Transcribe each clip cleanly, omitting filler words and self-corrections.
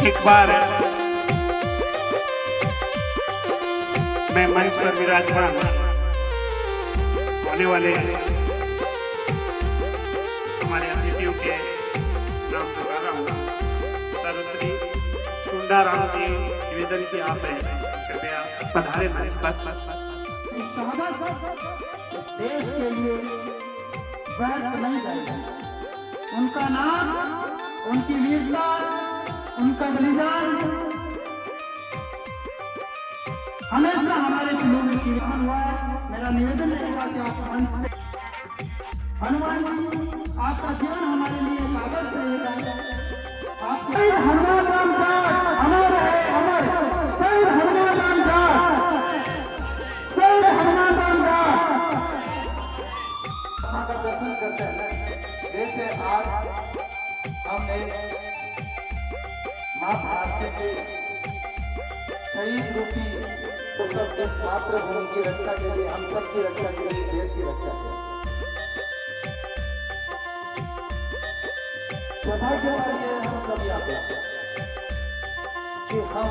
एक बार मैं मंच पर विराजमान होने वाले हमारे अतिथियों के नाम बता रहा हूँ। सर्वश्री सुंदराम जी निवेदन की आप हैं, कृपया पधारे मंच पर। देश के लिए व्यर्थ नहीं जाएगा। उनका नाम, उनकी वीरता, उनका बलिदान हमेशा हमारे दिलों में जीवन हुआ है। मेरा निवेदन रहेगा कि आप हनुमान जी, आपका जीवन हमारे लिए एक आदर्श रहेगा। आपके हनुमान राम का अमर है, अमर शहीद हनुमान राम का, शहीद हनुमान राम का दर्शन करते हैं। जैसे आज हमने माँ भारती के शहीद रूपी तो सबके छात्र भूमि की रक्षा के लिए, हम सबकी रक्षा के लिए, देश की रक्षा के लिए सौभाग्य वाले हम सब याद हैं कि हम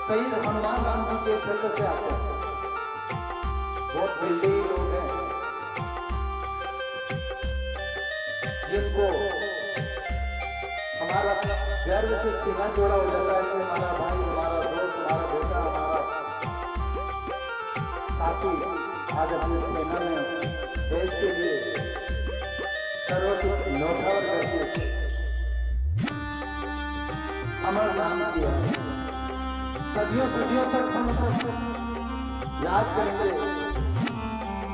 शहीद हनुमान राम जी के क्षेत्र से आते हैं। बहुत दिलदार लोग हैं जिनको हमारा गर्व से सीना जोड़ा हो जाता है कि हमारा भाई, हमारा दोस्त, हमारा बेटा, हमारा साथी आज अपनी सेना में देश के लिए सर्वोच्च न्यौछावर करके अमर नाम किया। सदियों सदियों तक हम उसको याद करेंगे,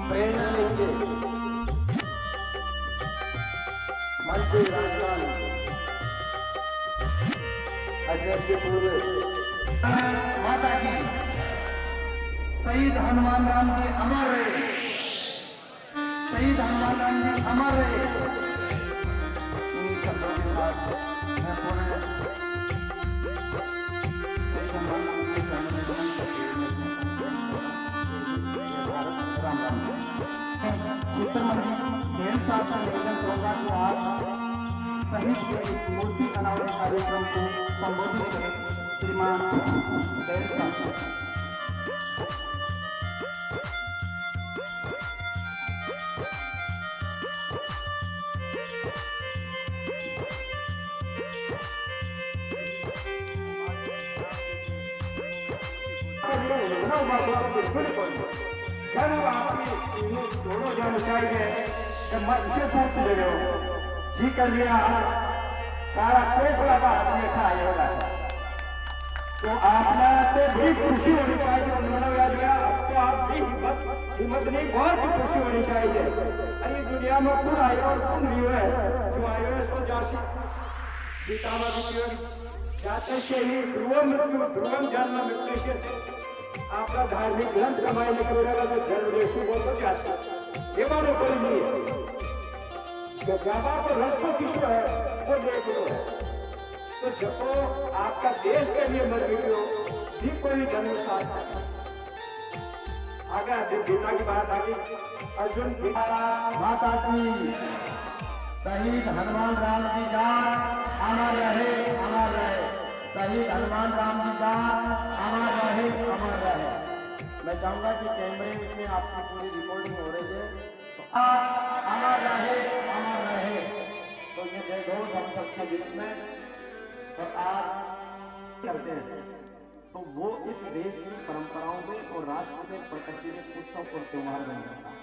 प्रेरणा लेंगे। मंत्री राजस्थान अजय के पूर्व माता की शहीद हनुमान राम जी अमर रहे, शहीद हनुमान राम जी अमर रहे। इन शब्दों के साथ मैं पूरे निवेदन करूंगा कि आप शहीद के मूर्ति अनावरण कार्यक्रम को संबोधित करें। श्रीमान जयंत साहब। दोनों जन चाहिए मत से पूछ ले रहे हो जी कर लिया सारा पेट लगा आपने खाया होगा तो आपने से भी खुशी होनी चाहिए। उन्होंने याद दिया अब तो आप भी हिम्मत नहीं, बहुत सी खुशी होनी चाहिए। अरे दुनिया में कौन आए और कौन लियो है जो आए हो सो जासी गीता में जाते से ही ध्रुवम जन्म मृत्यु से आपका धार्मिक ग्रंथ कमाई निकलेगा तो जन्मदेशी बोल तो जासी ये मानो कोई नहीं है कि बाबा को रस्तो किसको है वो देख लो है। तो जब आपका देश के लिए मजबूरी हो भी कोई जन्म साथ आगे गीता की बात आ गई। अर्जुन माता की शहीद हनुमान राम जी का अमर रहे, अमर रहे। शहीद हनुमान राम जी का अमर रहे, अमर रहे। मैं चाहूंगा कि कैमरे में आपकी पूरी रिकॉर्डिंग हो रही है तो अमर रहे, अमर रहे। तो ये जय घोष हम सबके बीच में और आज करते हैं तो वो इस देश की परंपराओं में और राष्ट्र में प्रकृति में उत्सव और त्योहार बन जाता है।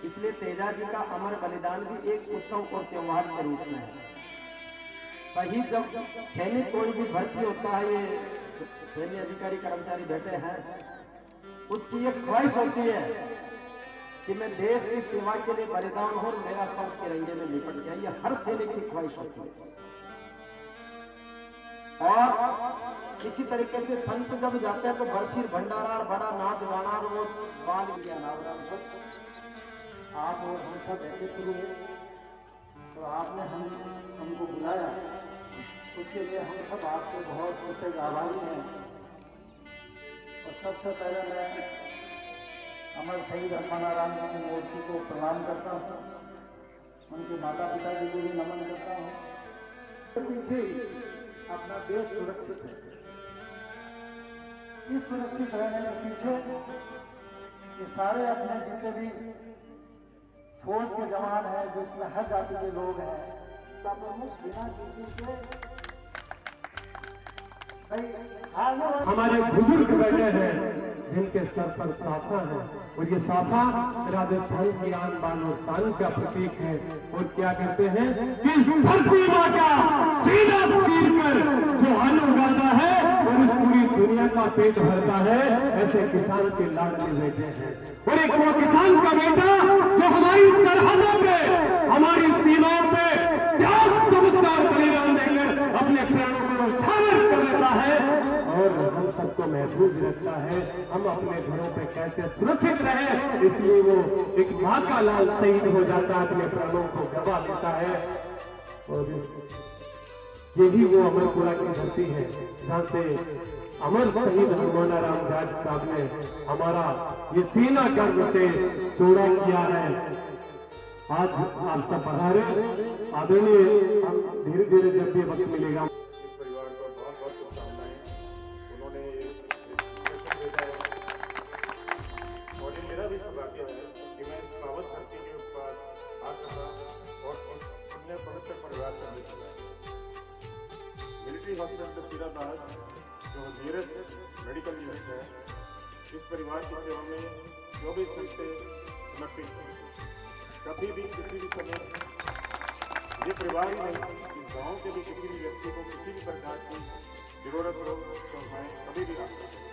इसलिए तेजा जी का अमर बलिदान भी एक उत्सव और त्योहार के रूप में है। शहीद जब सैनिक कोई भी भर्ती होता है, ये सैन्य अधिकारी कर्मचारी बैठे हैं, उसकी एक ख्वाहिश होती है कि मैं देश की सेवा के लिए बलिदान हो और मेरा सब तिरंगे में लिपट गया। ये हर सैनिक की ख्वाहिश होती है। और इसी तरीके से संत जब जाते हैं तो बरसीर भंडारा, बड़ा नाच गाना और वो बाल आप और हम सब ऐसे शुरू हुए तो आपने हमको बुलाया, उसके लिए हम सब आपके बहुत बहुत आभारी हैं। और सबसे पहले मैं अमर शहीद हनुमान राम जी की मूर्ति को प्रणाम करता हूँ, उनके माता पिता जी को भी नमन करता हूँ। पीछे अपना देश सुरक्षित है। इस सुरक्षित रहने के पीछे ये सारे अपने जितने भी फौज के जवान हैं, जो इसमें हर जाति के लोग हैं, तो प्रमुख बिना किसी के हमारे बुजुर्ग बैठे हैं जिनके सर पर साफा है, और ये साफा राजस्थान की आन बान और शान का प्रतीक है। और क्या कहते हैं कि इस धरती माँ का सीधा चीर कर जो अन्न उगाता है और इस पूरी दुनिया का पेट भरता है, ऐसे किसान के लाडले बेटे हैं। और एक वो किसान का बेटा जो हमारी सरहदों पे, हमारी सीमाओं पे त्याग नमस्कार बलिदान देकर अपने प्राणों को न्यौछावर कर देता है और हम सबको महफूज रखता है। हम अपने घरों पे कैसे सुरक्षित रहे, इसलिए वो एक माँ का लाल शहीद हो जाता है, अपने प्राणों को गवा देता है। और यही वो अमरपुरा की धरती है जहाँ से अमर शहीद हनुमान राम जाट साहब ने हमारा ये सीना गर्व से चौड़ा किया है। आज आप सब पधारे, आदरणीय, हम धीरे धीरे जब भी वक्त मिलेगा परिवार को बहुत बहुत शुभकामनाएं। उन्होंने भेजा है और ये मेरा भी सौभाग्य है कि मैं इस पावन धरती के पास आ सका और अपने पवित्र परिवार से मिल सका। मिलिट्री हॉस्पिटल सीराबाद जो नीरज मेडिकल यूनिट है, इस परिवार की सेवा में 24 घंटे समर्पित है। कभी भी किसी भी समय ये परिवार ही नहीं, इस गांव के भी किसी भी व्यक्ति को किसी भी प्रकार की जरूरत हो तो हमें कभी भी आ सकते हैं।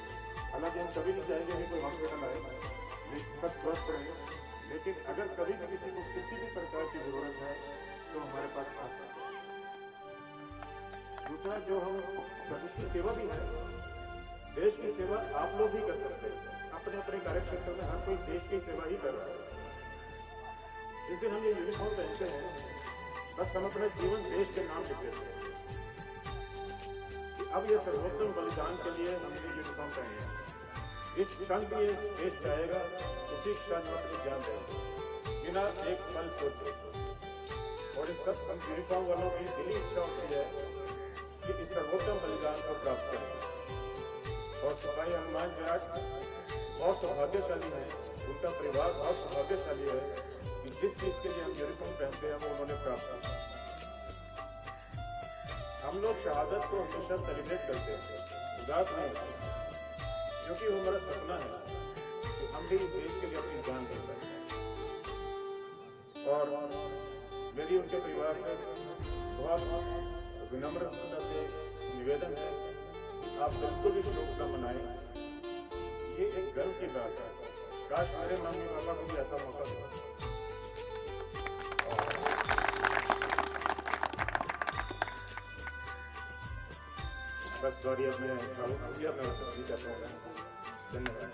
हालांकि हम कभी नहीं चाहेंगे कि कोई हॉस्पिटल आए, लेकिन सब स्वस्थ रहे, लेकिन अगर कभी भी किसी को किसी भी प्रकार की जरूरत है तो हमारे पास आ सकते हैं। दूसरा, जो हम सर्विस की सेवा भी है, देश की सेवा आप लोग भी कर सकते हैं। अपने अपने कार्यक्षेत्र में हर कोई देश की सेवा ही कर रहा है। जिस दिन हम ये यूनिफॉर्म पहनते हैं, बस हम अपना जीवन देश के नाम लिख देते हैं कि अब ये सर्वोत्तम बलिदान के लिए हमने यूनिफॉर्म पहने हैं। इस क्षण भी ये देश जाएगा, उसी क्षण हम अपनी जान देंगे बिना एक पल सोचे। और इस सब यूनिफॉर्म वालों की दिली इच्छा होती है कि इस सर्वोत्तम बलिदान को प्राप्त करें। और सिपाही हनुमान जाट बहुत सौभाग्यशाली है, उनका परिवार बहुत सौभाग्यशाली है कि जिस चीज के लिए हम यूनिफॉर्म पहनते हैं वो उन्होंने प्राप्त किया। हम लोग शहादत को हमेशा सेलिब्रेट करते हैं, उदास नहीं, क्योंकि वो हमारा सपना है कि हम भी देश के लिए अपनी जान दे सकते हैं। और मेरी उनके परिवार से बहुत विनम्रता से निवेदन है, आप बिल्कुल भी शोक न मनाएं। ये एक गर्व की बात है। काश मेरे मम्मी पापा को भी ऐसा मौका मिला। बस सॉरी, अब मैं धन्यवाद।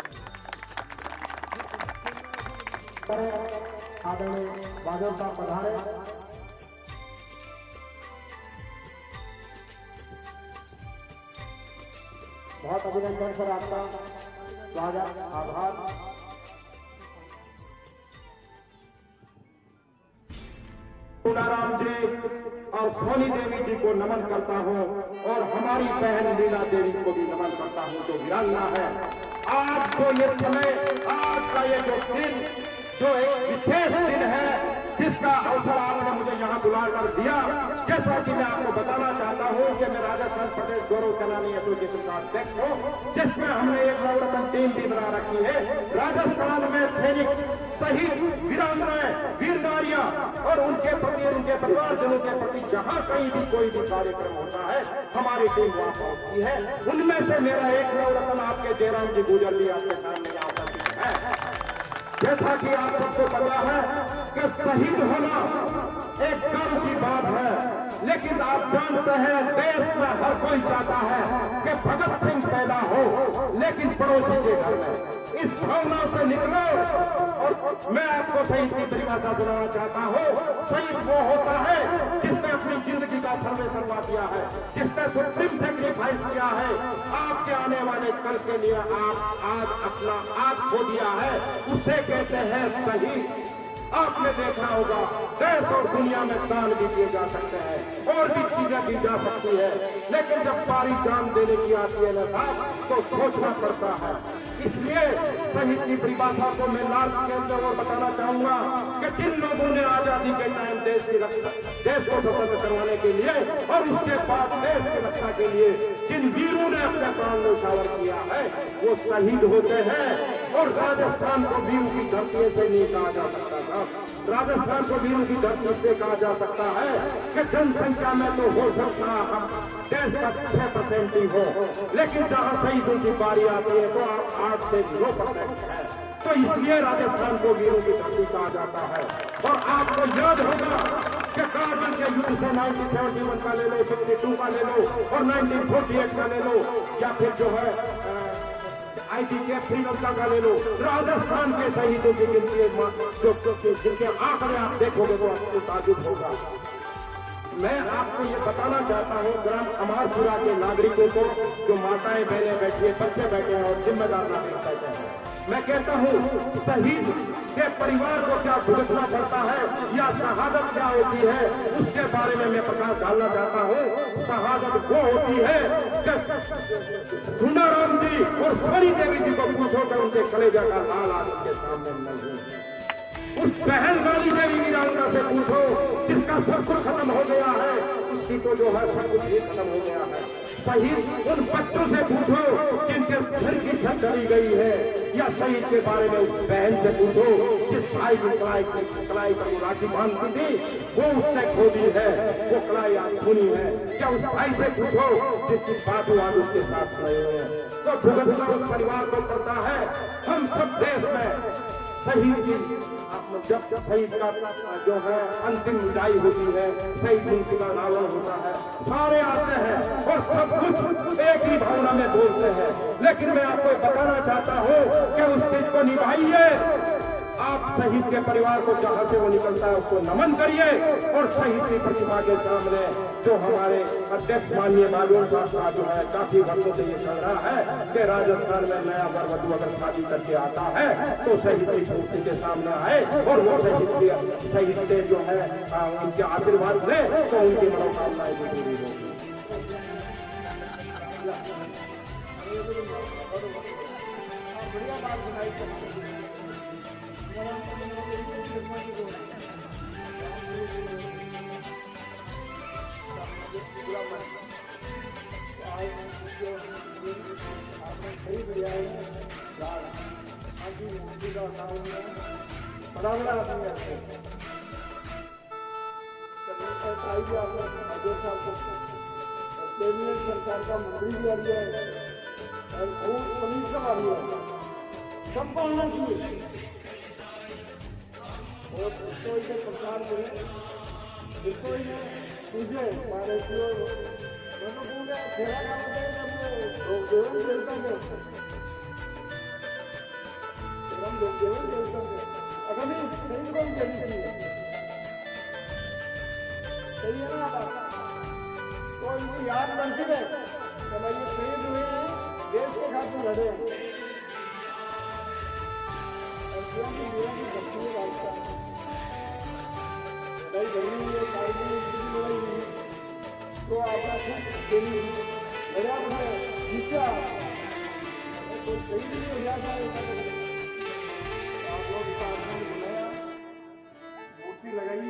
आदरणीय बादल साहब पधारे। बहुत अभिनंदन सर, आपका स्वागत, आभार। राम जी और सोनी देवी जी को नमन करता हूँ और हमारी बहन लीला देवी को भी नमन करता हूँ जो वीरांगना है। आज को ये समय, आज का ये जो दिन, जो एक विशेष दिन है, जिसका अवसर आपने मुझे यहाँ बुलाकर दिया, जैसा कि मैं आपको बताना चाहता हूँ कि मैं राजस्थान प्रदेश गौरव सेनानी एसोसिएशन का अध्यक्ष हूँ, जिसमें हमने एक नवरत्न टीम भी बना रखी है। राजस्थान में सैनिक, शहीद, वीरांगनाएं, वीर नारियां और उनके प्रति, उनके परिवारजनों के प्रति जहाँ कहीं भी कोई भी कार्यक्रम होता है, हमारी टीम वहाँ पहुँचती है। उनमें से मेरा एक नवरत्न आपके जयराम जी गुजर जी आपके सामने यहाँ उपस्थित है। जैसा कि आप सबको पता है कि शहीद होना एक गर्व की बात है, लेकिन आप जानते हैं देश में हर कोई चाहता है कि भगत सिंह पैदा हो, लेकिन पड़ोसी के घर में। इस भावना से निकलो और मैं आपको शहीद की परिभाषा सुनाना चाहता हूँ। शहीद वो होता है जिसने अपनी जिंदगी का सर्वे सर्वा किया है, जिसने सुप्रीम सेक्रीफाइस किया है, आपके आने वाले कल के लिए आप आज अपना आज खो दिया है, उसे कहते हैं शहीद। आपने देखा होगा देश और दुनिया में दान भी दिए जा सकते हैं और भी चीजें दी जा सकती है, लेकिन जब बारी दान देने की आती है ना साहब, तो सोचना पड़ता है। इसलिए शहीद की परिभाषा को मैं लाल स्केल पर और बताना चाहूंगा कि जिन लोगों ने आजादी के टाइम देश की रक्षा, देश को स्वतंत्र करवाने के लिए और उसके बाद देश की रक्षा के लिए जिन वीरों ने अपने प्राण न्यौछावर किया है, वो शहीद होते हैं। और राजस्थान को वीरों की धरती से नहीं कहा जा सकता था, राजस्थान को वीरों की धरती से कहा जा सकता है कि जनसंख्या में तो हो सकता है देश का 6% ही हो, लेकिन जहां शहीदों की बारी आती है तो 8 से 9% है। तो इसलिए राजस्थान को वीरों की धरती कहा जाता है। और आपको याद होगा कि कारगिल के युद्ध से 1971 का ले लो, 62 का ले लो और 1948 का ले लो, या फिर जो है IT के श्रीलंका का ले लो, राजस्थान के शहीदों की गिनती जिनके आंकड़े आप देखोगे तो आपको ताजुब होगा। मैं आपको ये बताना चाहता हूँ ग्राम अमारपुरा के नागरिकों को, जो माताएं बहनें बैठी है, बच्चे बैठे हैं और जिम्मेदार नागरिक बैठे हैं, मैं कहता हूँ शहीद के परिवार को क्या भुगतना पड़ता है या शहादत क्या होती है, उसके बारे में मैं प्रकाश डालना चाहता हूँ। शहादत वो होती है कि सुंदराम जी और सोनी देवी जी को पूछो कि उनके कलेजा का लाल आज उनके सामने नहीं, उस बहन वाली देवी की राउंडा से पूछो जिसका सब कुछ खत्म हो गया है, उसकी तो जो है सब कुछ ही खत्म हो गया है। शहीद उन बच्चों से पूछो जिनके सिर की छत ढली गई है, या शहीद के बारे में उस बहन से पूछो जिस भाई की कलाई पर वो राखी बांधती थी, वो उसने खो दी है, वो कलाई आज सुनी है। या उस भाई से पूछो जिसकी बाजू आज उसके साथ रहे हैं। तो भुगतना उस परिवार को पड़ता है। हम सब देश में शहीद की जब शहीद का जो है अंतिम विदाई होती है, शहीद मूर्ति का अनावरण होता है, सारे आते हैं और सब कुछ एक ही भावना में बोलते हैं। लेकिन मैं आपको बताना चाहता हूँ कि उस चीज को निभाइए। आप शहीद के परिवार को जहां से वो निकलता है उसको नमन करिए और शहीद की प्रतिमा के सामने जो हमारे अध्यक्ष माननीय बालून साहब का जो है काफी वर्षों से ये चल रहा है कि राजस्थान में नया वर वधू अगर शादी करके आता है तो शहीद की मूर्ति के सामने आए और वो शहीद से जो है उनके आशीर्वाद ले तो उनकी मनोकामनाएं भी पूरी होगी। बढ़िया बात सुनाई सरकार का मंत्री भी आ गया है और खूब कमीशन आ रही है, सबको आना चाहिए और जिसको इसे प्रचार करें, जिसको इन्हें पूछे हमारे तो पूरे खेला का लोग देवता है, हम लोग देवता है। अगर नहीं सही को भी देनी चाहिए, सही है ना बात, तो इनको याद बनती है कि भाई ये शहीद हुए हैं, देश के खातिर लड़े हैं और जीवन की शक्ति में वास्ता भाई गर्मी में लड़ाई हुई तो आपका खुद देनी लड़ा उन्हें जीता तो शहीद नहीं हो जाता है। आप लोग बनाया मूर्ति लगाई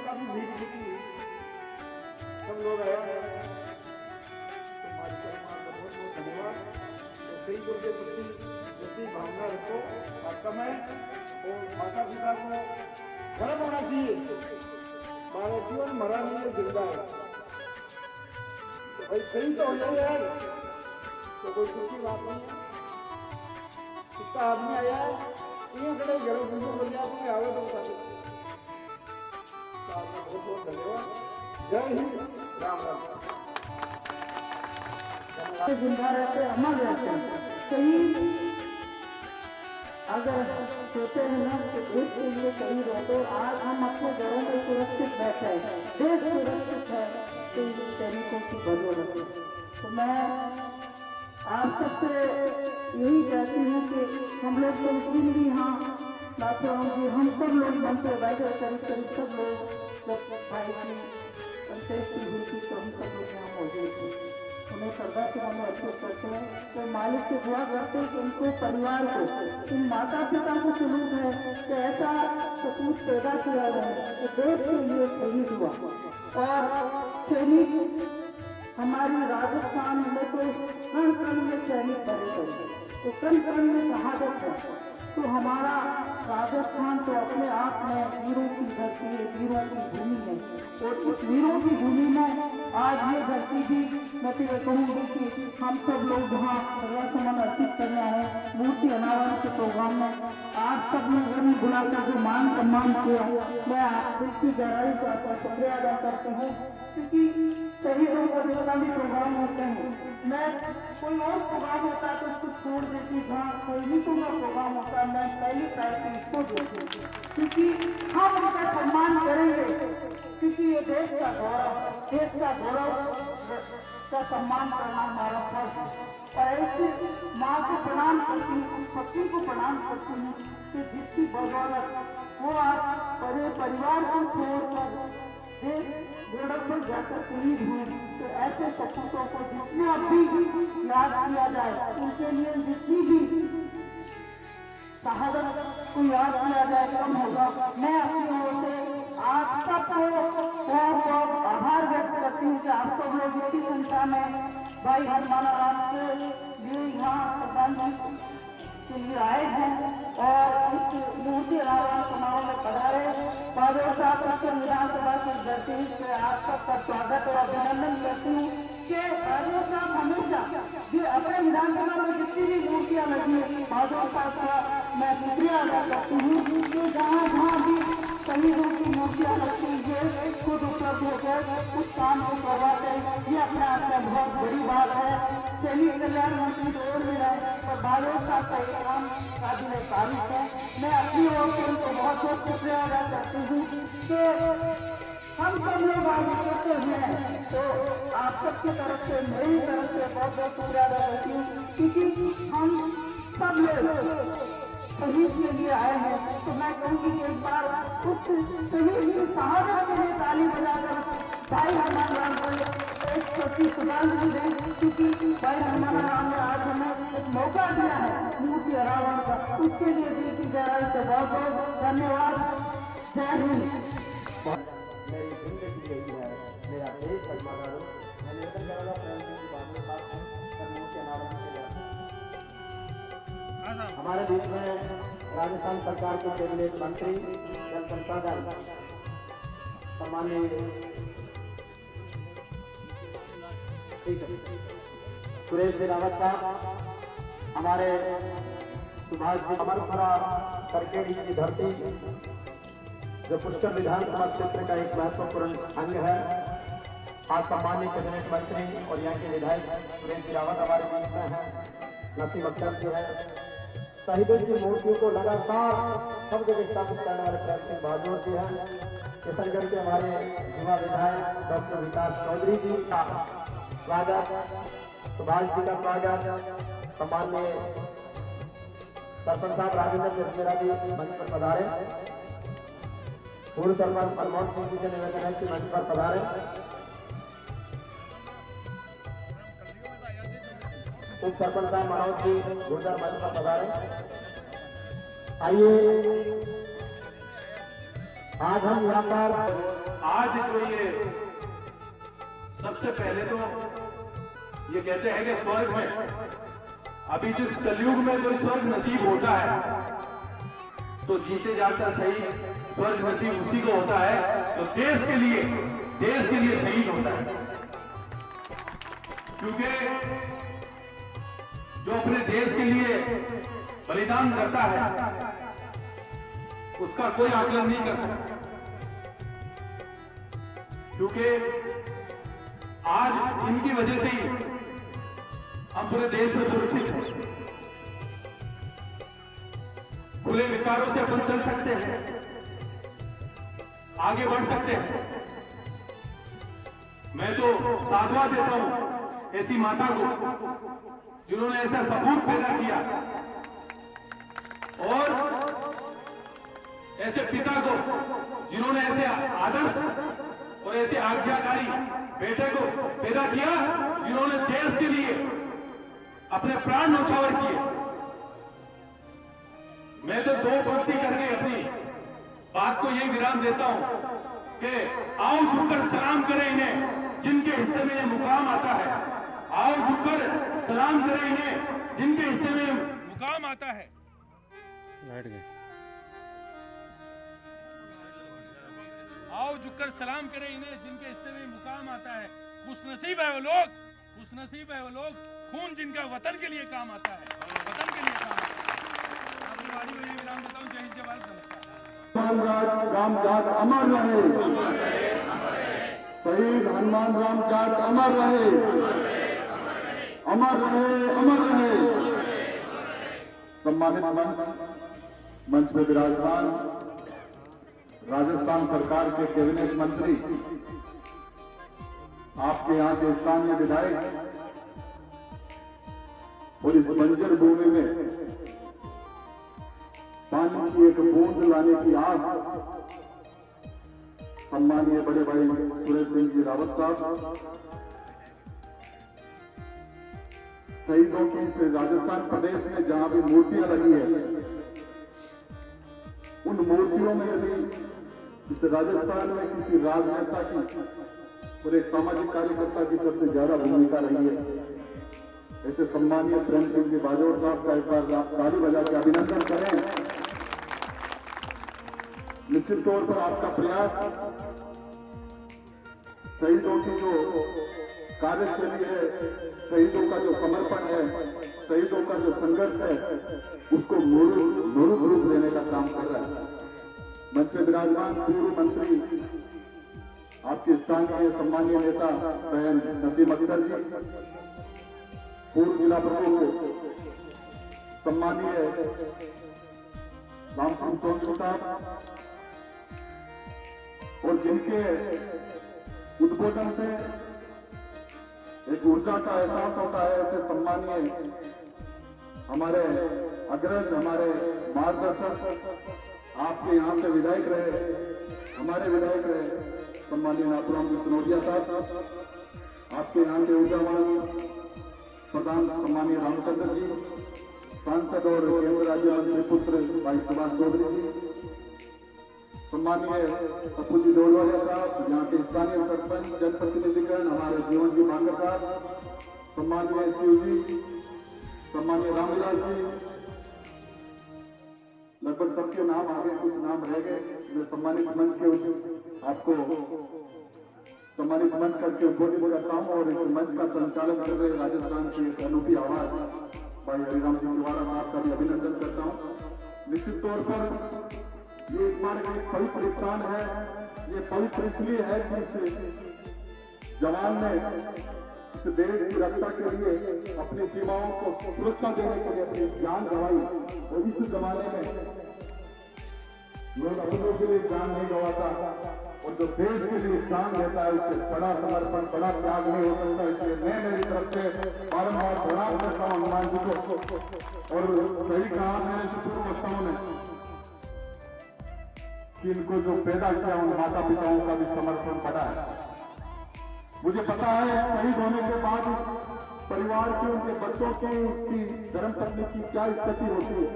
काफी भीड़ होती है, सब लोग आया तो बहुत बहुत धन्यवाद। तो शहीदों के प्रति भावना रखो, आपका मैं और माता पिता को गर्व होना चाहिए, हमारा जीवन मरा नहीं जिंदा है। तो भाई सही तो हो जाए यार, तो कोई दुख की बात नहीं है। कितना आदमी आया है इन खड़े घरों बिल्कुल बोल जाए आपने आवे तो बता दो। आपका बहुत बहुत धन्यवाद। जय हिंद, राम राम। जिंदा रहते अमर रहते शहीद अगर सोते हैं ना तो देश के लिए शहीद हो, तो आज हम अपने घरों में सुरक्षित बैठे हैं, देश सुरक्षित है तो सैनिकों की बदौलत। तो मैं आप सबसे यही कहती हूँ कि हम लोग तो मुस्लिम भी हाँ नाथराम जी हम सब लोग मन से बैठे करीब करीब सब लोग जब भाई की अंत्येष्टि हुई थी तो हम सब लोग यहाँ मौजूद थे। उन्हें श्रद्धा से हम अर्पित करते हैं तो मालिक से दुआ करते हैं कि उनको परिवार को इन माता पिता को सलूट है कि ऐसा सपूत पैदा किया गया कि देश के लिए शहीद हुआ और सैनिक हमारी राजस्थान में तो कण कण में सैनिक बने थे तो कण कण में शहादत है तो हमारा राजस्थान तो अपने आप में वीरों की धरती है, वीरों की भूमि है और इस वीरों की भूमि में आज ये धरती भी मैं तो ये कहूँगी कि हम सब लोग वहाँ समन अर्पित करना है मूर्ति अनावरण के प्रोग्राम में आप सब लोगों ने बुलाकर जो मान सम्मान किया मैं आप की गहराई से आपका शुक्रिया अदा करती हूँ क्योंकि शहीदों का जितना भी प्रोग्राम होते हैं मैं कोई और प्रोग्राम होता है तो उसको छोड़ देती जहाँ सैनिकों का प्रोग्राम होता है मैं पहली प्रायोरिटी इसको देती हूँ क्योंकि हम उनका सम्मान करेंगे क्योंकि ये देश का गौरव का सम्मान करना हमारा फर्ज है और ऐसे माँ को प्रणाम करती हूँ उस पत्नी को प्रणाम करती हूँ कि जिसकी बदौलत वो आज परिवार को छोड़कर देश बॉर्डर पर जाकर शहीद हुए तो ऐसे सपूतों को जितना भी याद किया जाए उनके लिए जितनी भी शहादत को याद किया जाए कम होगा। मैं अपनी ओर से आप सबको बहुत आभार व्यक्त करती हूँ कि आप सब लोग बड़ी संख्या में भाई हनुमान राम के लिए यहाँ श्रद्धांजलि के लिए आए हैं और इस मूर्ति अनावरण समारोह में पधारे बादल साहब पश्चिम विधानसभा की धरती पे आप सबका स्वागत और अभिनंदन करती हूँ कि बादल साहब हमेशा जो अपने विधानसभा में जितनी भी मूर्तियाँ लगी है बादल साहब का मैं शुक्रिया अदा करती हूँ कि जहाँ जहाँ भी शहीदों की मूर्तियाँ लगती है खुद उपलब्ध हो गए उस काम को करवाते ये अपने आप में बहुत बड़ी बात है। सैनिक कल्याण मंत्री तो और भी रहे और बादल साहब का ये काम काबिल तारीफ है। मैं अपनी ओर से उनको बहुत बहुत शुक्रिया अदा करती हूँ कि हम सब लोग आगे करते हैं तो आप सबकी तरफ से मेरी तरफ से बहुत बहुत शुक्रिया अदा करती हूँ क्योंकि हम सब लोग शहीद के लिए आए हैं तो मैं कहूँगी कि एक बार उस शहीद की शहादत के लिए ताली बजाकर भाई हनुमान राम को एक छोटी श्रद्धांजलि दें क्योंकि भाई हनुमान राम ने आज हमें एक मौका दिया है मूर्ति अनावरण का उसके लिए दिल की गहराई से बहुत बहुत धन्यवाद। जय हिंद। मेरी जिंदगी यही है मेरा देश सलमानो मैं निवेदन करूँगा प्रेम सिंह जी बादल साहब से मूर्ति अनावरण के लिए हमारे बीच में राजस्थान सरकार के कैबिनेट मंत्री जल संसाधन सम्माननीय सुरेश रावत साहब हमारे सुभाष जी अमरपुरा करकेड़ी की धरती जो पुष्कर विधानसभा क्षेत्र का एक महत्वपूर्ण अंग है आज सम्मानित कैबिनेट मंत्री और यहाँ के विधायक सुरेश रावत हमारे बीच में है नसीम अख्तर जी है शहीदों की मूर्तियों को लगातार सब जगह स्थापित करने वाले प्रेम सिंह बहादुर जी हैं किशनगढ़ के हमारे युवा विधायक डॉक्टर विकास चौधरी जी का स्वागत सुभाष जी का स्वागत सम्माननीय सरपंच साहब राजेंद्र जसमेरा जी मंच पर पधारे पूर्व सरपंच मनमोहन सिंह जी से निवेदन है कि मंच पर पधारे उप सरपंच साहब मनोज जी गुर्जर मंच पर पधारे। आइए आज हम यहाँ पर आज जो ये सबसे पहले तो ये कहते हैं कि स्वर्ग में अभी जिस कलयुग में जो स्वर्ग नसीब होता है तो जीते जाता सही स्वर्ग नसीब उसी को होता है तो देश के लिए शहीद होता है क्योंकि जो अपने देश के लिए बलिदान करता है उसका कोई आकलन नहीं कर सकता क्योंकि आज इनकी वजह से ही हम पूरे देश में सुरक्षित हैं खुले विचारों से अपन चल सकते हैं आगे बढ़ सकते हैं। मैं तो साधुवाद देता हूं ऐसी माता को जिन्होंने ऐसा सपूत पैदा किया और ऐसे पिता को जिन्होंने ऐसे आदर्श और ऐसे आज्ञाकारी बेटे को पैदा किया जिन्होंने देश के लिए अपने प्राण न्यौछावर किए। मैं तो दो पंक्ति करके अपनी बात को यही विराम देता हूं कि आओ झुककर सलाम करें इन्हें जिनके हिस्से में ये मुकाम आता है। आओ झुककर सलाम करें इन्हें जिनके हिस्से में मुकाम आता है। आओ झुककर सलाम करें इन्हें जिनके हिस्से में मुकाम आता है। खुशनसीब है वो लोग, खुशनसीब है वो लोग खून जिनका वतन के लिए काम आता है, वतन के लिए काम आता है। अपनी वाणी में विराम देता हूं। जय हिंद, जय भारत, नमस्कार। राम जाट अमर रहे, शहीद हनुमान राम जाट अमर रहे, अमर रहे, अमर रहे। सम्मानित मंच में विराजमान राजस्थान सरकार के कैबिनेट मंत्री, आपके यहाँ के स्थानीय विधायक और इस बंजर भूमि में पानी की एक बूंद लाने की आस सम्मानीय बड़े भाई सुरेश सिंह जी रावत साहब, शहीदों की इस राजस्थान प्रदेश में जहां भी मूर्तियां लगी है, उन मूर्तियों में भी इस राजस्थान में किसी राजनेता की और एक सामाजिक कार्यकर्ता की सबसे ज्यादा भूमिका रही है। ऐसे सम्मानीय प्रेम सिंह जी बाजौर साहब का एक बार ताली बजा के अभिनंदन करें। निश्चित तौर पर आपका प्रयास शहीदों की जो कार्यशैली है, शहीदों का जो समर्पण है, शहीदों का जो संघर्ष है, उसको मूर्त रूप देने का काम कर रहा है। मंच में विराजमान पूर्व मंत्री, आपके स्थानीय सम्मानीय नेता बहन नसीम अख्तर जी, पूर्व जिला प्रमुख सम्मानीय राम सिंह चौधरी साहब, और जिनके उद्बोधन से एक ऊर्जा का एहसास होता है, ऐसे सम्मानीय हमारे अग्रज, हमारे मार्गदर्शक, आपके यहाँ से विधायक रहे, हमारे विधायक रहे सम्मानीय नाथुराम जी सिनोदिया साहब, आपके यहाँ के ऊर्जावान प्रधान सम्मानीय रामचंद्र जी, सांसद और केंद्र राज्य मंत्री पुत्र भाई सुभाष चौधरी जी, सम्मानीय पप्पू जी डोलवालिया साहब, यहाँ के स्थानीय सरपंच जनप्रतिनिधिगण हमारे जीवन जी भांगर साहब, सम्मानीय शिव जी, सम्मानीय रामविलास जी, लगभग सबके नाम आगे, कुछ नाम रह गए। मैं सम्मानित मंच के आपको सम्मानित मंच करके उद्बोधित करता हूँ और इस मंच का संचालन कर रहे राजस्थान की एक अनूठी आवाज भाई हरिराम सिंह तिवारा साहब का भी अभिनंदन करता हूँ। निश्चित तौर पर ये स्मारक एक पवित्र स्थान है। ये पवित्र इसलिए है कि इस जवान ने इस देश की रक्षा के लिए अपनी सीमाओं को सुरक्षा देने के लिए अपनी जान गंवाई, और इस जमाने में लोग अपनों के लिए जान नहीं गंवाता, और जो देश के लिए जान देता है उससे बड़ा समर्पण, बड़ा त्याग नहीं हो सकता। इसलिए मैं मेरी तरफ से बारंबार प्रणाम करता हूँ हनुमान जी को। और सही कहा मैंने पूर्व वक्ताओं ने कि इनको जो पैदा किया उन माता पिताओं का भी समर्पण बड़ा है। मुझे पता है शहीद होने के बाद परिवार के, उनके बच्चों की, उसकी धर्मपत्नी की क्या स्थिति होती है।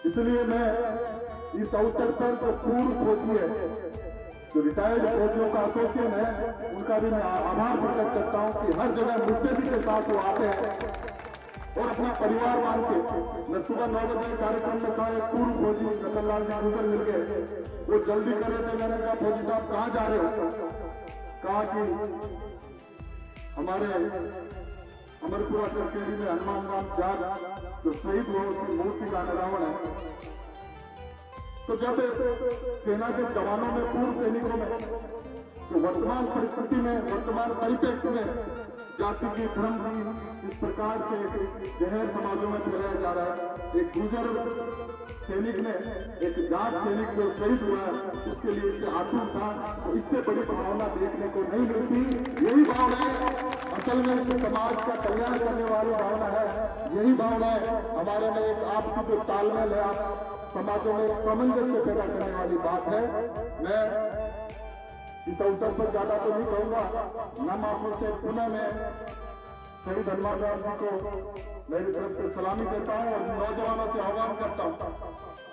इसलिए मैं इस अवसर पर जो पूर्व फौजी है, जो रिटायर्ड फौजियों का एसोसिएशन है, उनका भी मैं आभार प्रकट करता हूं कि हर जगह मुस्तैदी के साथ वो आते हैं और अपना परिवार मान के। मैं सुबह 9 बजे कार्यक्रम में था, एक पूर्व फौजी रतनलाल जी गुजर मिल गए, वो जल्दी करे थे। मैंने कहा फौजी साहब कहाँ जा रहे हो? कहा कि हमारे अमरपुरा चरखेड़ी में हनुमान राम जाट जो शहीद हुए उसकी मूर्ति का अनावरण है। तो जब सेना के जवानों में, पूर्व सैनिकों में, तो वर्तमान परिस्थिति में, वर्तमान परिप्रेक्ष्य में जाति की, धर्म की इस प्रकार से जहर समाजों में फैलाया जा रहा है। एक गुजर सैनिक ने, एक जाट सैनिक जो शहीद हुआ है, उसके लिए उसके हाथों था, तो इससे बड़ी भावना देखने को नहीं मिलती। यही भावना है असल में इस समाज का कल्याण करने वाली भावना है। यही भावना है हमारे में एक आपसी जो तालमेल है, समाजों में एक सामंजस्य पैदा करने वाली बात है। मैं इस अवसर पर ज्यादा तो नहीं कहूंगा। नम आंखों से पुनः मैं शहीद हनुमान राम जी को मेरी तरफ से सलामी देता हूं और नौजवानों से आह्वान करता हूं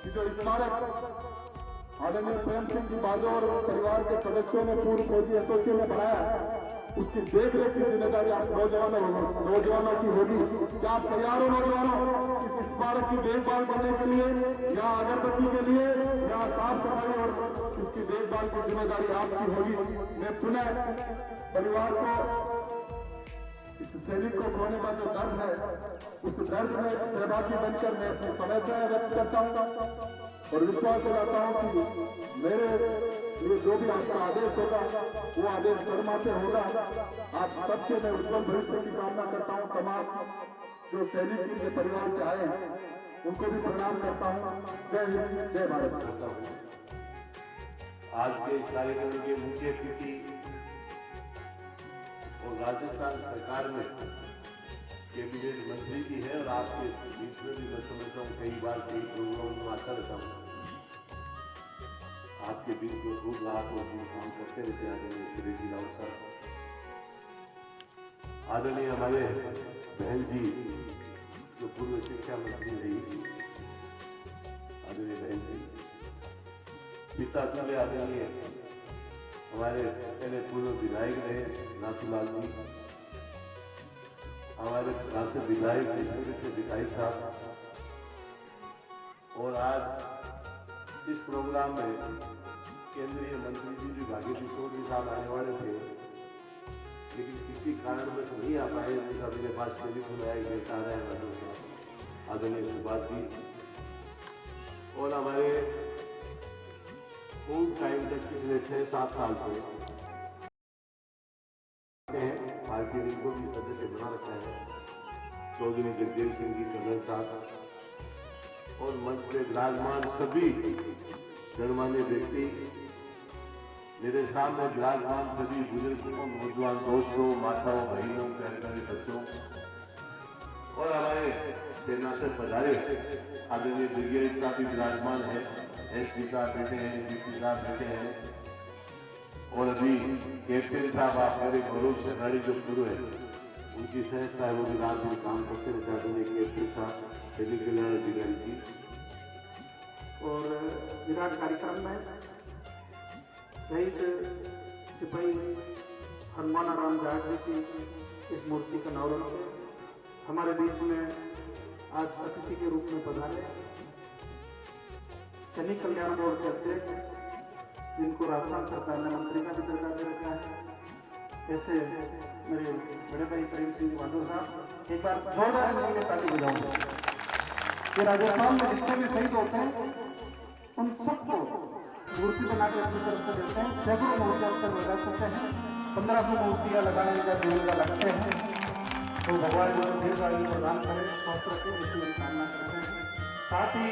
कि जो स्मारक आदरणीय प्रेम सिंह जी बाजवा और परिवार के सदस्यों ने, पूर्व फौजी एसोसिएशन ने बनाया है, उसकी देखरेख की जिम्मेदारी आप नौजवानों की होगी। क्या आप तैयार हो नौजवानों इस स्मारक की देखभाल करने के लिए, या अगरबत्ती के लिए, या साफ सफाई और इसकी देखभाल की जिम्मेदारी आपकी होगी। मैं पुनः परिवार को, इस सैनिक को खोने का जो दर्द है, उस दर्द में सहभागी बनकर मैं अपनी समस्याएं व्यक्त करता हूँ और विश्वास दिलाता हूँ कि मेरे लिए जो भी आपका आदेश होगा वो आदेश शर्माते होगा। आप सबके मैं उज्जवल भविष्य की कामना करता हूँ। तमाम जो सैनिक जिनके परिवार से आए हैं उनको भी प्रणाम करता हूँ। जय हिंद, जय भारत। आज के कार्यक्रम के मुख्य अतिथि और राजस्थान सरकार में कैबिनेट मंत्री भी है और आपके बीच में भी मैं समझता हूँ कई बार कई प्रोग्राम में आता रहता हूँ। आपके बीच में खूब रात और दिन काम करते रहते आदरणीय श्री जी रावत साहब, आदरणीय हमारे बहन जी जो पूर्व शिक्षा मंत्री रही, आदरणीय बहन जी, पिता तुल्य आदरणीय हमारे पहले पूर्व विधायक रहे नाथूलाल जी, हमारे राष्ट्रीय विधायक से विधायक साहब, और आज इस प्रोग्राम में केंद्रीय मंत्री जी भी भाग्य किशोर जी साहब आने वाले थे, लेकिन किसी कारण में नहीं आ पाए। उनका मेरे पास टेलीफोन आया कि बेटा आ रहा है आदरणीय सुभाष जी, और हमारे फुल टाइम तक पिछले 6-7 साल से भारतीय विंग को भी सदस्य बना रखा है चौधरी जगदेव सिंह जी कर्नल साहब, और मंच पे विराजमान सभी गणमान्य व्यक्ति, मेरे सामने विराजमान सभी बुजुर्गों, नौजवान दोस्तों, माताओं, बहनों, प्यारे बच्चों, और हमारे सेना से पधारे आदरणीय ब्रिगेड का भी विराजमान है, एसपी साहब बैठे हैं, डीसी साहब बैठे हैं, और अभी कैप्टन साहब आप मेरे गौरव से गाड़ी जो शुरू है उनकी सहजता है, वो भी रात में काम करते रहते हैं। कैप्टन साहब दिल्ली कल्याण अधिकारी जी, और विराट कार्यक्रम में शहीद सिपाही हनुमान राम जाट जी की इस मूर्ति का अनावरण हमारे बीच में आज अतिथि के रूप में पधारे सैनिक कल्याण बोर्ड के अध्यक्ष, जिनको राजस्थान सरकार ने मंत्री का भी दर्जा दे रखा है, ऐसे मेरे बड़े भाई प्रेम सिंह बांधव साहब, एक बार जोरदार मिलने ताली बजाऊंगा कि राजस्थान में जितने भी शहीद होते हैं उन सबको मूर्ति बना के अपनी तरफ से देते हैं। सैकड़ों मूर्तियां तक लगा सकते हैं, 1500 मूर्तियां लगाने का जो उनका लक्ष्य है, तो भगवान जी को दीर्घ आयु प्रदान करें, स्वस्थ रखें, इसकी कामना करते हैं। साथ ही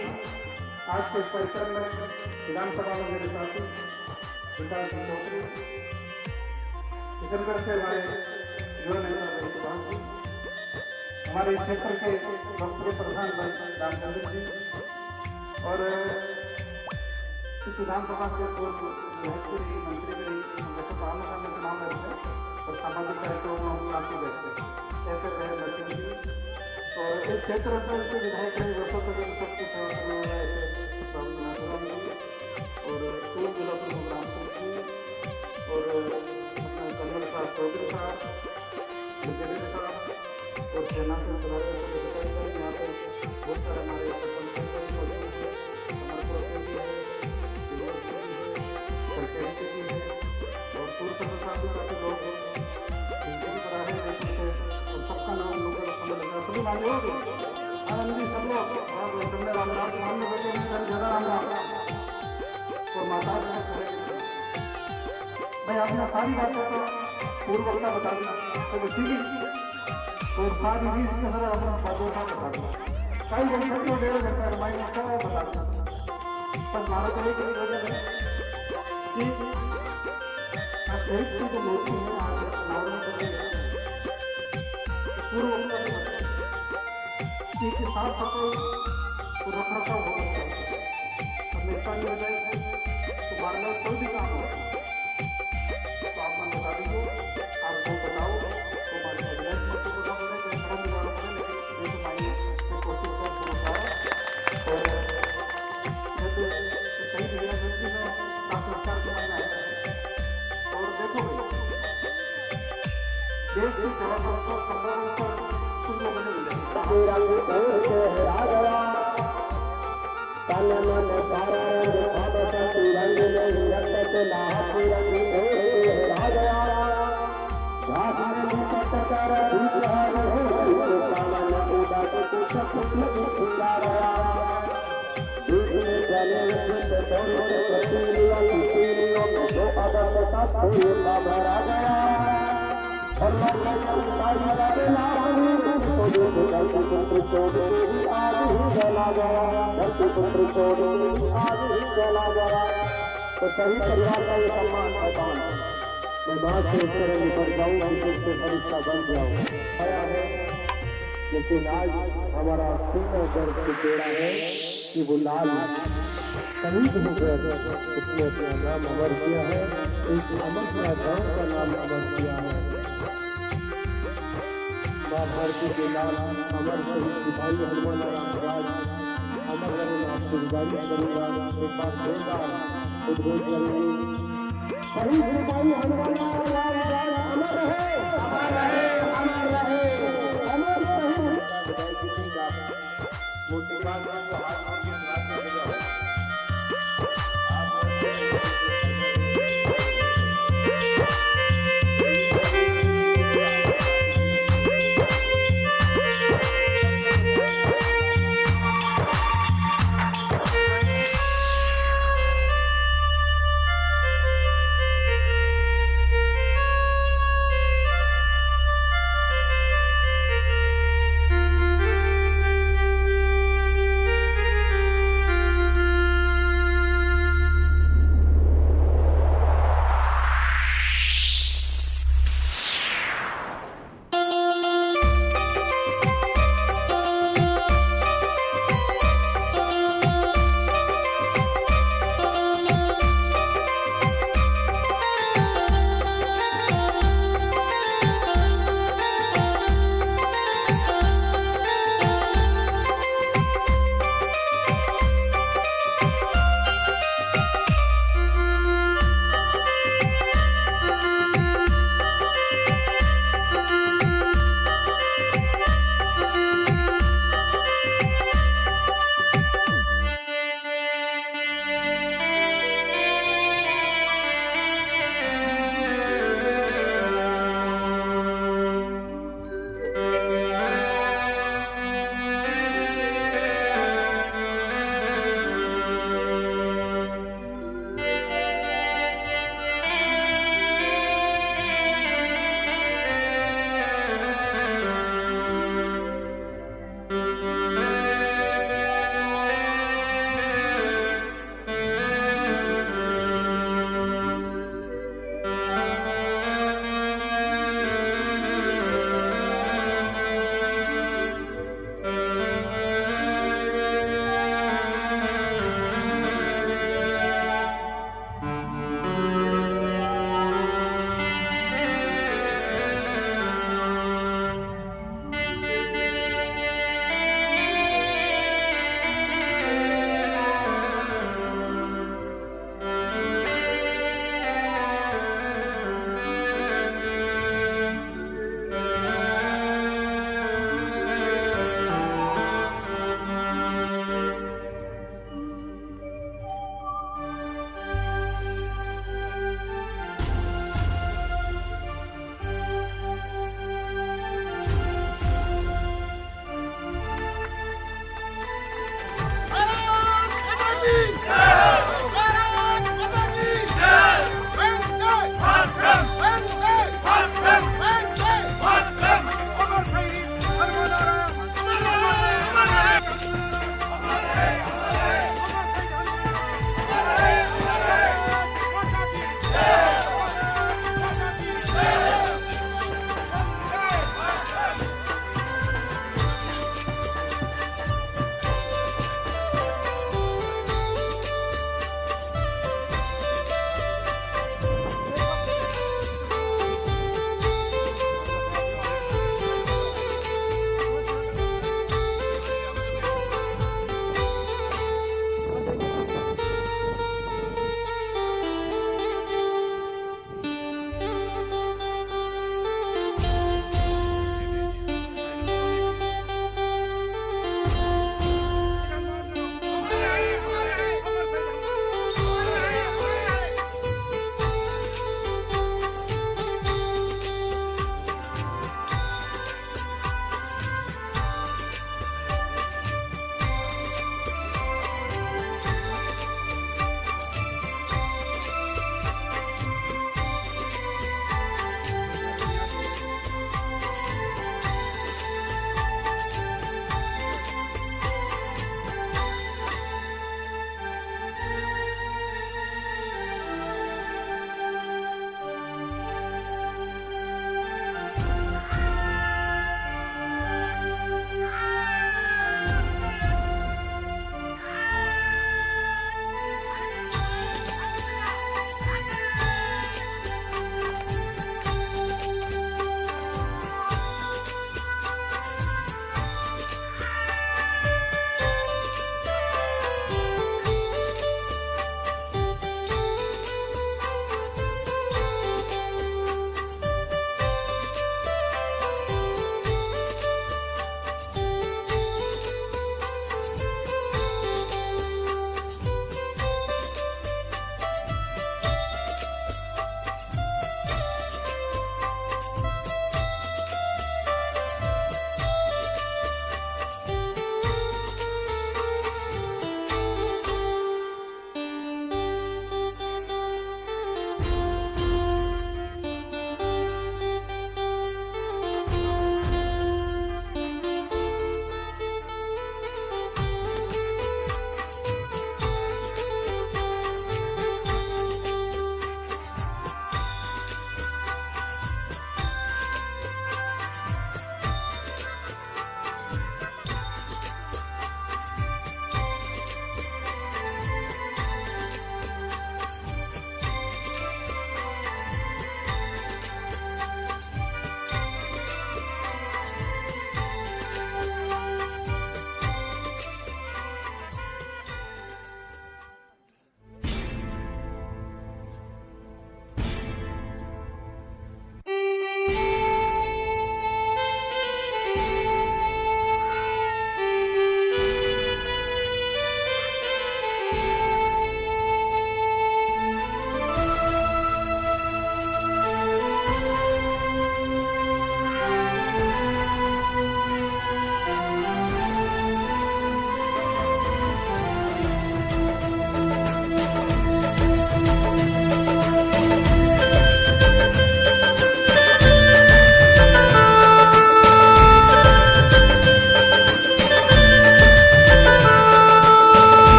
आज के इस कार्यक्रम में विधानसभा में मेरे साथी विकास चौधरी, किशनगढ़ से हमारे युवा नेता सुभाष जी, हमारे इस क्षेत्र के लोकप्रिय प्रधान रामचंद्र जी, और इस विधानसभा के पूर्व मंत्री भी वैसे काम करने के नाम रहते हैं और सामाजिक कार्यक्रमों में काफी बैठते हैं, ऐसे रहे लक्ष्मण जी, और इस क्षेत्र में से विधायक रहे वर्षों तक सबकी सेवा करने वाला और पूर्व जिला प्रमुख रामचंद्र जी और अपने कर्नल साहब चौधरी साहब, ब्रिगेडियर साहब और सेना से पधारे अधिकारी, यहाँ पे बहुत सारे हमारे और पूर्व सदस्य साहब भी काफी लोग जिनके भी पधारे हैं, और सबका नाम लोग सभी मांगे हो आनंदी सब लोग और तुमने राम राम मानने बैठे हैं, ज्यादा राम राम और माता भाई आपने सारी बातें तो पूर्व वक्ता बता दी, तो ठीक है, और सारी भी अपना बातों का बता दी, कई घंटे डेढ़ घंटे हमारी बता दी। पर स्मारक है कि वजह है कि शहीद की जो मूर्ति है आज पूर्व के साथ साथ रख रखाव हो सकता है। हमेशा ये हो जाए तो मारना कोई भी काम हो तो आप मन बता दीजिए, आप जो बताओ तो मारना विलास मत को ना बोले तो खड़ा भी मारना पड़े, लेकिन ये तो माइए तो कोशिश कर बताओ। और जब सही दिया जल्दी में संस्कार के मानना है। और देखो भाई देश की सेवा करता 15 वर्ष कुछ लोगों ने मिले रंग लहरा गया तन मन सारा रंग अब संति रंग नहीं रक्त से लाहती रंग लहरा गया घास में लिपट कर विचार हो कामन उदास कुछ खिला गया बीच में चले से दोनों कटीलियों में जो अदब का सूर्य भरा गया और पुत्र चोरी आज ही चला गया, धरती पुत्र चोरी आज ही चला गया। तो सही परिवार का ये सम्मान पहचान मैं बात से इस तरह निपट जाऊँ जिससे फरिश्ता बन जाऊँ आया है। लेकिन आज हमारा सुंदर दर्द टुकड़ा है कि वो लाल शहीद हो गया, उसने अपना नाम अमर किया है, एक अमर का गाँव का नाम अमर किया है। भारती के लाल अमर शहीद सिपाही हनुमान राज अमर रहेगा, आपको गुजारिश करूंगा एक बार जोरदार उद्घोष करेंगे। शहीद सिपाही हनुमान राज अमर रहे, अमर रहे, अमर रहे, अमर रहे। मोटी बात को हाथ में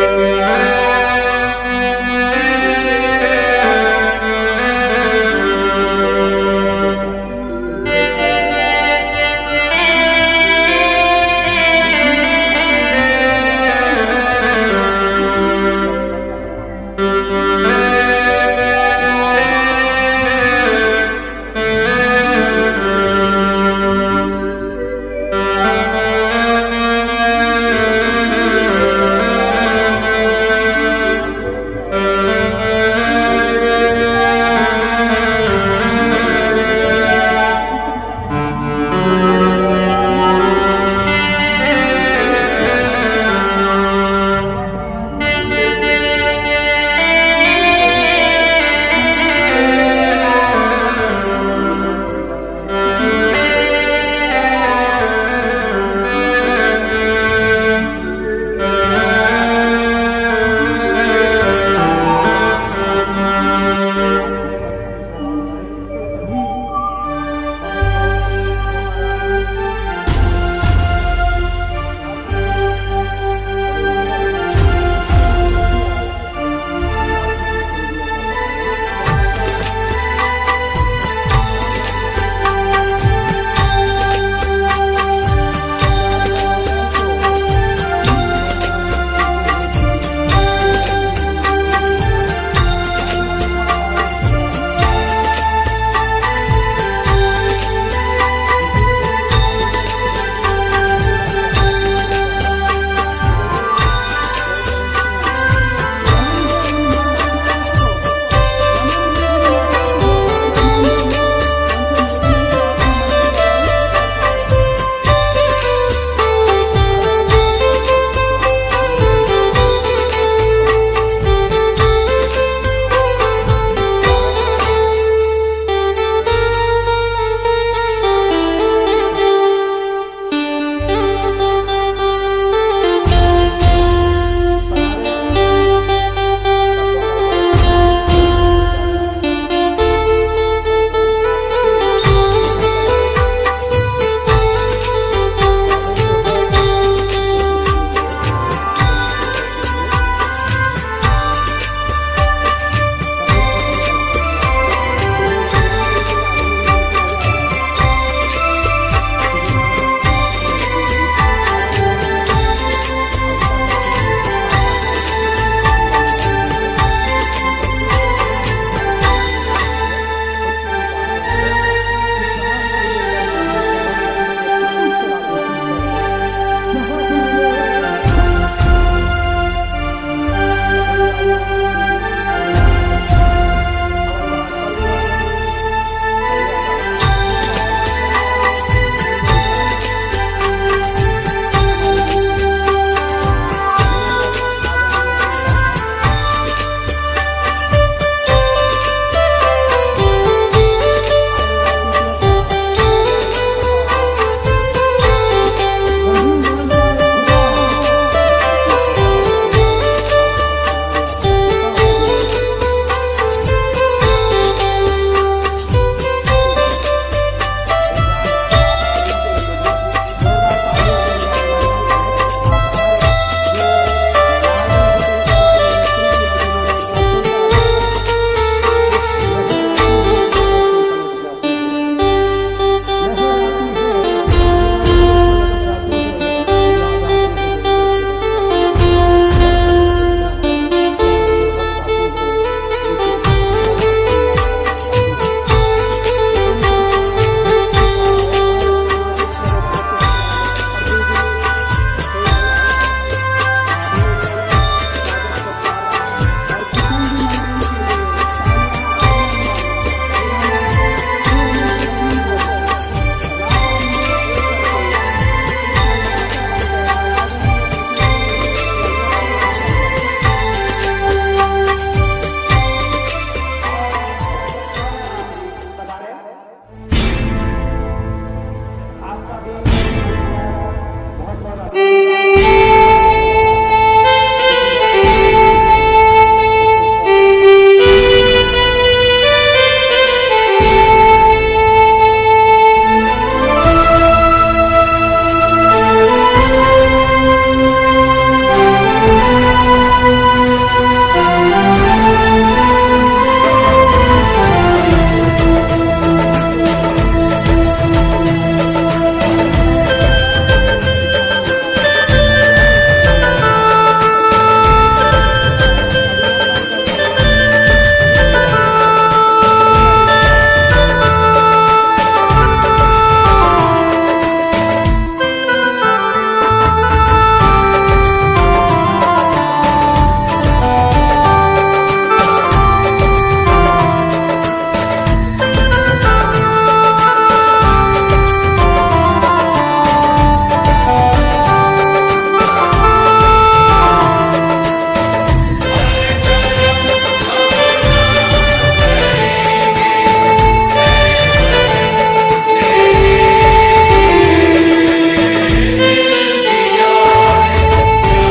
है।